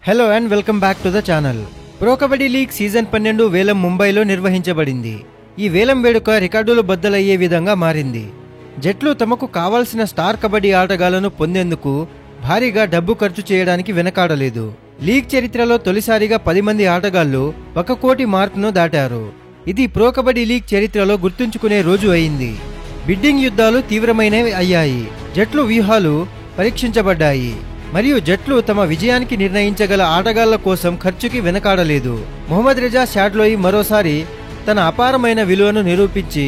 Hello and welcome back to the channel. Pro kabaddi league season 12 వేలం ముంబైలో నిర్వహించబడింది. ఈ వేలం వేడుక రికార్డులు బద్దలయ్యే విధంగా మారింది. జట్లు తమకు కావాల్సిన స్టార్ కబడ్డీ ఆటగాళ్లను పొందేందుకు భారీగా డబ్బు ఖర్చు చేయడానికి వెనకాడలేదు. లీగ్ చరిత్రలో తొలిసారిగా 10 మంది ఆటగాళ్లు 1 కోటి మార్కును దాటారు. ఇది ప్రో కబడ్డీ లీగ్ చరిత్రలో గుర్తుంచుకునే రోజు అయింది. బిడ్డింగ్ యుద్ధాలు తీవ్రమైనవి అయ్యాయి. జట్లు వ్యూహాలు పరీక్షించబడ్డాయి మరియు జట్లు తమ విజయానికి నిర్ణయించగల ఆటగాళ్ల కోసం ఖర్చుకి వెనకాడలేదు. మొహమ్మద్ రెజా షాడ్లోయి మరోసారి తన అపారమైన విలువను నిరూపించి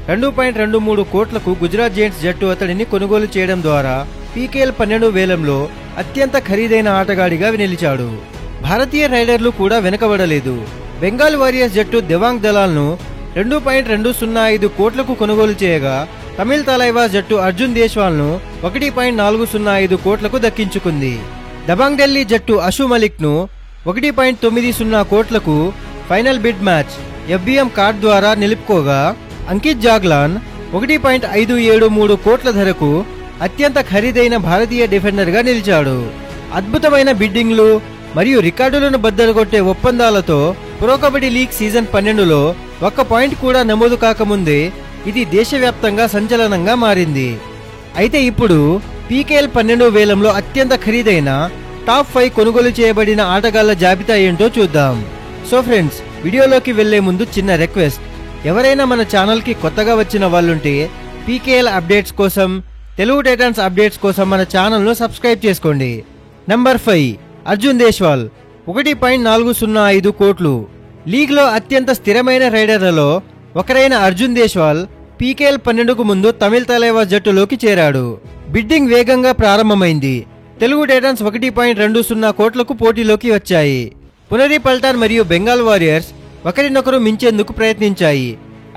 2.23 కోట్లకు గుజరాత్ జెయింట్స్ జట్టు అతడిని కొనుగోలు చేయడం ద్వారా పీకేఎల్ 12 వేలంలో అత్యంత ఖరీదైన ఆటగాడిగా నిలిచాడు. భారతీయ రైడర్లు కూడా వెనకబడలేదు. బెంగాల్ వారియర్స్ జట్టు దెవాంగ్ దలాల్ను 2.205 కోట్లకు కొనుగోలు చేయగా తమిళ్ తలైవాస్ జట్టు అర్జున్ దేశ్వాల్ను 1.405 కోట్లకు దక్కించుకుంది. దబాంగ్ ఢిల్లీ జట్టు అషు మలిక్ ను 1.90 కోట్లకు final bid match FBM card ద్వారా నిలుపుకోగా అంకిత్ జాగ్లాన్ 1.573 కోట్ల ధరకు అత్యంత ఖరీదైన భారతీయ డిఫెండర్ గా నిలిచాడు. అద్భుతమైన బిడ్డింగ్లు మరియు రికార్డులను బద్దలుకొట్టే ఒప్పందాలతో ప్రో కబడ్డీ లీగ్ సీజన్ 12లో 1 పాయింట్ కూడా నమోదు కాకముందే ఇది దేశవ్యాప్తంగా సంచలనంగా మారింది. అయితే ఇప్పుడు పీకేఎల్ 12 వేలంలో అత్యంత ఖరీదైన టాప్ 5 కొనుగోలు చేయబడిన ఆటగాళ్ల జాబితా ఏంటో చూద్దాం. సో ఫ్రెండ్స్, వీడియోలోకి వెళ్లే ముందు చిన్న రిక్వెస్ట్, ఎవరైనా మన ఛానల్కి కొత్తగా వచ్చిన వాళ్ళుంటే పీకేఎల్ అప్డేట్స్ కోసం, తెలుగు టైటన్స్ అప్డేట్స్ కోసం మన ఛానల్ను సబ్స్క్రైబ్ చేసుకోండి. నంబర్ 5 అర్జున్ దేశ్వాల్ 1.405 కోట్లు. లీగ్లో అత్యంత స్థిరమైన రైడర్లలో ఒకరైన అర్జున్ దేశ్వాల్ పీకేఎల్ 12కు ముందు తమిళ్ తలైవాస్ జట్టులోకి చేరాడు. బిడ్డింగ్ వేగంగా ప్రారంభమైంది. తెలుగు టైటన్స్ 1.20 కోట్లకు పోటీలోకి వచ్చాయి. పునరి పల్టాన్ మరియు బెంగాల్ వారియర్స్ ఒకరినొకరు మించేందుకు ప్రయత్నించాయి.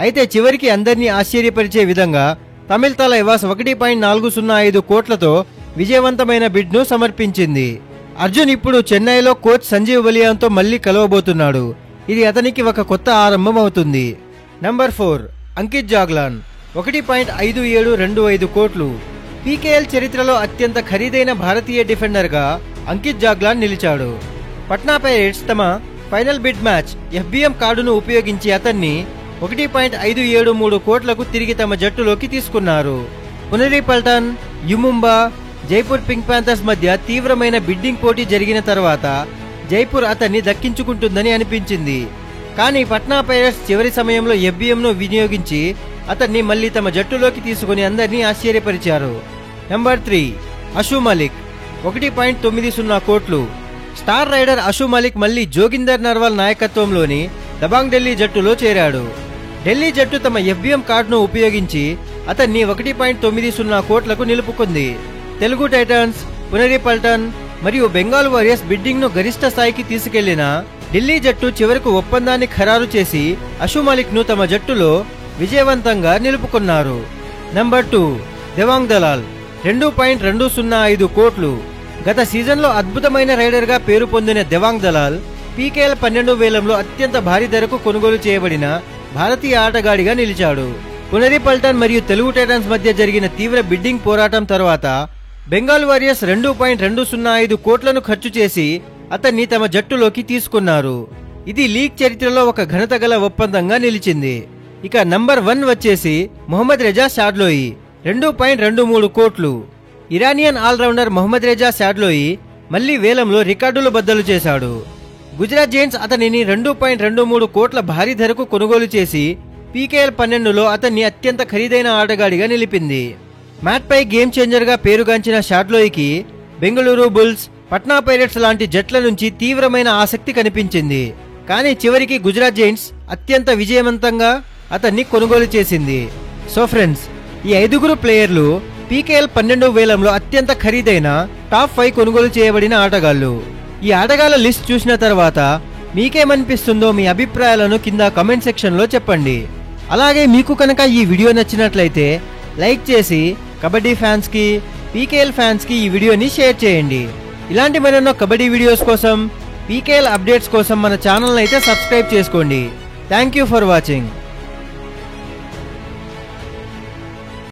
అయితే చివరికి అందరినీ ఆశ్చర్యపరిచే విధంగా తమిళ్ తలైవాస్ 1.405 కోట్లతో విజయవంతమైన బిడ్ను సమర్పించింది. అర్జున్ ఇప్పుడు చెన్నైలో కోచ్ సంజీవ్ బలియాన్తో మళ్లీ కలవబోతున్నాడు. ఇది అతనికి ఒక కొత్త ఆరంభం అవుతుంది. నంబర్ 4 అంకిత్ జాగ్లాన్ 1.5725 కోట్లు. పీకేఎల్ చరిత్రలో అత్యంత ఖరీదైన భారతీయ డిఫెండర్గా అంకిత్ జాగ్లాన్ నిలిచాడు. పట్నా పైరేట్స్ తమ ఫైనల్ బిడ్ మ్యాచ్ FBM కార్డును ఉపయోగించి అతన్ని 1.573 కోట్లకు తిరిగి తమ జట్టులోకి తీసుకున్నారు. పునరి పల్టాన్, యుముంబా, జైపూర్ పింక్ ప్యాంథర్స్ మధ్య తీవ్రమైన బిడ్డింగ్ పోటీ జరిగిన తర్వాత జైపూర్ అతన్ని దక్కించుకుంటుందని అనిపించింది. కానీ పట్నా పైరేట్స్ చివరి సమయంలో FBMను వినియోగించి అతన్ని మళ్లీ తమ జట్టులోకి తీసుకుని అందరినీ ఆశ్చర్యపరిచారు. నంబర్ 3 అషు మలిక్ 1.90 కోట్లు. స్టార్ రైడర్ అషు మలిక్ మళ్లీ జోగిందర్ నర్వాల్ నాయకత్వంలోని దబాంగ్ ఢిల్లీ జట్టులో చేరాడు. ఢిల్లీ జట్టు తమ FBM కార్డును ఉపయోగించి అతన్ని 1.90 కోట్లకు నిలుపుకుంది. తెలుగు టైటన్స్, పునరి పల్టన్ మరియు బెంగాల్ వారియర్స్ బిడ్డింగ్ ను గరిష్ట స్థాయికి తీసుకెళ్లిన ఢిల్లీ జట్టు చివరకు ఒప్పందాన్ని ఖరారు చేసి అషు మలిక్ ను తమ జట్టులో విజయవంతంగా నిలుపుకున్నారు. నంబర్ 2 దెవాంగ్ దలాల్ 2.205 కోట్లు. గత సీజన్లో అద్భుతమైన రైడర్ గా పేరు పొందిన దెవాంగ్ దలాల్ పీకేఎల్ 12 వేలంలో అత్యంత భారీ ధరకు కొనుగోలు చేయబడిన భారతీయ ఆటగాడిగా నిలిచాడు. పునరి పల్టన్ మరియు తెలుగు టైటన్స్ మధ్య జరిగిన తీవ్ర బిడ్డింగ్ పోరాటం తర్వాత బెంగాల్ వారియర్స్ 2.205 కోట్లను ఖర్చు చేసి అతన్ని తమ జట్టులోకి తీసుకున్నారు. ఇది లీగ్ చరిత్రలో ఒక ఘనత గల ఒప్పందంగా నిలిచింది. ఇక నంబర్ 1 వచ్చేసి మొహమ్మద్ రెజా షాడ్లోయి 2.23 కోట్లు. ఇరానియన్ ఆల్రౌండర్ మొహమ్మద్ రెజా షాడ్లోయి మళ్లీ వేలంలో రికార్డులు బద్దలు చేశాడు. గుజరాత్ జెయింట్స్ అతనిని 2.23 కోట్ల భారీ ధరకు కొనుగోలు చేసి పీకేఎల్ 12లో అతన్ని అత్యంత ఖరీదైన ఆటగాడిగా నిలిపింది. మ్యాట్ పై గేమ్ చేంజర్ గా పేరుగాంచిన షాడ్లోయికి బెంగళూరు బుల్స్, పట్నా పైరేట్స్ లాంటి జట్ల నుంచి తీవ్రమైన ఆసక్తి కనిపించింది. కానీ చివరికి గుజరాత్ జెయింట్స్ అత్యంత విజయవంతంగా అతన్ని కొనుగోలు చేసింది. సో ఫ్రెండ్స్, ఈ 5 ప్లేయర్లు పీకేఎల్ 12 వేలంలో అత్యంత ఖరీదైన టాప్ 5 కొనుగోలు చేయబడిన ఆటగాళ్లు. ఈ ఆటగాళ్ల లిస్ట్ చూసిన తర్వాత మీకేమనిపిస్తుందో మీ అభిప్రాయాలను కింద కమెంట్ సెక్షన్ లో చెప్పండి. అలాగే మీకు కనుక ఈ వీడియో నచ్చినట్లయితే లైక్ చేసి కబడ్డీ ఫ్యాన్స్ కి, పీకేఎల్ ఫ్యాన్స్ కి ఈ వీడియోని షేర్ చేయండి. ఇలాంటి మరెన్నో కబడ్డీ వీడియోస్ కోసం, పీకేఎల్ అప్డేట్స్ కోసం మన ఛానల్ అయితే సబ్స్క్రైబ్ చేసుకోండి. Thank you for watching.